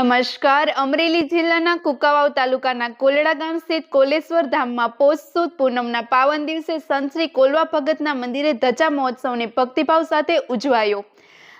નમસ્કાર. અમરેલી જિલ્લાના કુંકાવાવ તાલુકાના કોલડા ગામ સ્થિત કોલેશ્વર ધામમાં પોષ સુદ પૂનમના પાવન દિવસે સંત શ્રી કોલવા ભગતના મંદિરે ધજા મહોત્સવને ભક્તિભાવ સાથે ઉજવાયો.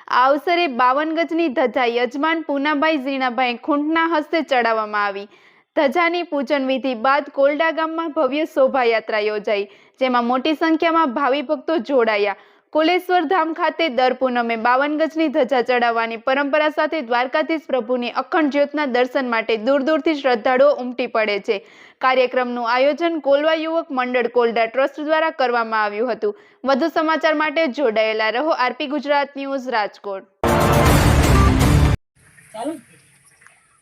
આ અવસરે 52 ગજની ધજા યજમાન પૂનાભાઈ ઝીણાભાઈ ખૂંટના હસ્તે ચડાવવામાં આવી. ધજાની પૂજન વિધિ બાદ કોલડા ગામમાં ભવ્ય શોભાયાત્રા યોજાઈ, જેમાં મોટી સંખ્યામાં ભાવિ ભક્તો જોડાયા. કોલેશ્વર ધામ ખાતે દર પૂનમે 52 ગજની ધજા ચડાવવાની પરંપરા સાથે દ્વારકાધીશ પ્રભુની અખંડ જ્યોતના દર્શન માટે દૂર દૂરથી શ્રદ્ધાળુઓ ઉમટી પડે છે. કાર્યક્રમનું આયોજન કોલવા યુવક મંડળ કોલડા ટ્રસ્ટ દ્વારા કરવામાં આવ્યું હતું. વધુ સમાચાર માટે જોડાયેલા રહો. RP Gujarat news, Rajkot.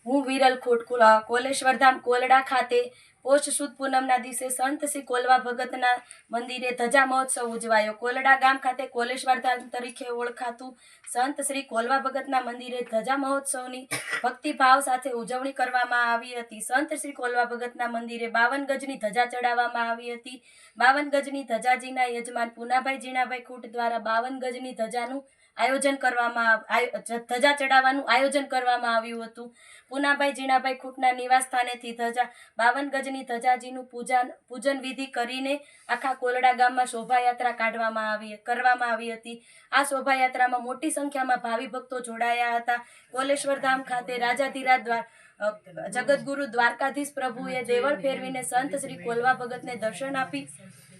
હું વિરલ ખોટકુલ કોલેશ્વર ધામ કોલડા ખાતે પોષ સુદ પૂનમના દિવસે સંત શ્રી કોલવા ભગતના મંદિરે ધજા મહોત્સવ ઉજવાયો. કોલડા ગામ ખાતે કોલેશ્વર ધામ તરીકે ઓળખાતું સંત શ્રી કોલવા ભગતના મંદિરે ધજા મહોત્સવની ભક્તિભાવ સાથે ઉજવણી કરવામાં આવી હતી. સંત શ્રી કોલવા ભગતના મંદિરે 52 ગજની ધજા ચડાવવામાં આવી હતી. 52 ગજની ધજાજીના યજમાન પૂનાભાઈ ઝીણાભાઈ ખૂંટ દ્વારા 52 ગજની ધજાનું ધજા ચડાવવાનું આયોજન કરવામાં આવ્યું હતું. પૂનાભાઈ ઝીણાભાઈ ખૂંટના નિવાસ સ્થાનેથી ધજા 52 ગજની ધજાજીનું પૂજન વિધિ કરીને આખા કોલડા ગામમાં શોભાયાત્રા કરવામાં આવી હતી. આ શોભાયાત્રામાં મોટી સંખ્યામાં ભાવિ ભક્તો જોડાયા હતા. કોલેશ્વર ધામ ખાતે રાજાધિરાજ જગતગુરુ દ્વારકાધીશ પ્રભુએ દેવળ ફેરવીને સંત શ્રી કોલવા ભગતને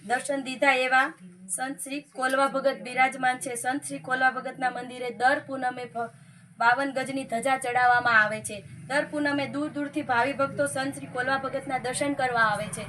દર્શન દીધા એવા સંત શ્રી કોલવા ભગત બિરાજમાન છે. સંત શ્રી કોલવા ભગતના મંદિરે દર પૂનમે 52 ગજની ધજા ચડાવવામાં આવે છે. દર પૂનમે દૂર દૂરથી ભાવિ ભક્તો સંત શ્રી કોલવા ભગતના દર્શન કરવા આવે છે.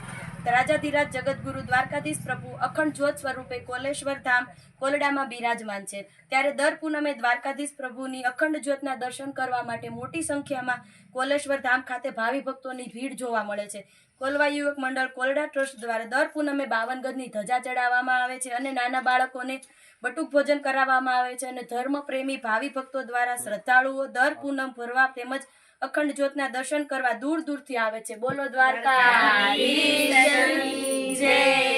રાજાધિરાજ જગતગુરુ દ્વારકાધીશ પ્રભુ અખંડ જ્યોત સ્વરૂપે કોલેશ્વર ધામ કોલડામાં બિરાજમાન છે. ત્યારે દર પૂનમે દ્વારકાધીશ પ્રભુની અખંડ જ્યોતના દર્શન કરવા માટે મોટી સંખ્યામાં કોલેશ્વર ધામ ખાતે ભાવિ ભક્તોની ભીડ જોવા મળે છે. કોલવા યુવક મંડળ કોલડા ટ્રસ્ટ દ્વારા દર પૂનમે 52 ગજની ધજા ચડાવવામાં આવે છે અને નાના બાળકોને બટુક ભોજન કરાવવામાં આવે છે. અને ધર્મ પ્રેમી ભાવિ ભક્તો દ્વારા શ્રદ્ધાળુઓ દર પૂનમ ભરવા તેમજ અખંડ જ્યોતના દર્શન કરવા દૂર દૂરથી આવે છે. બોલો દ્વારકાધીશ જય.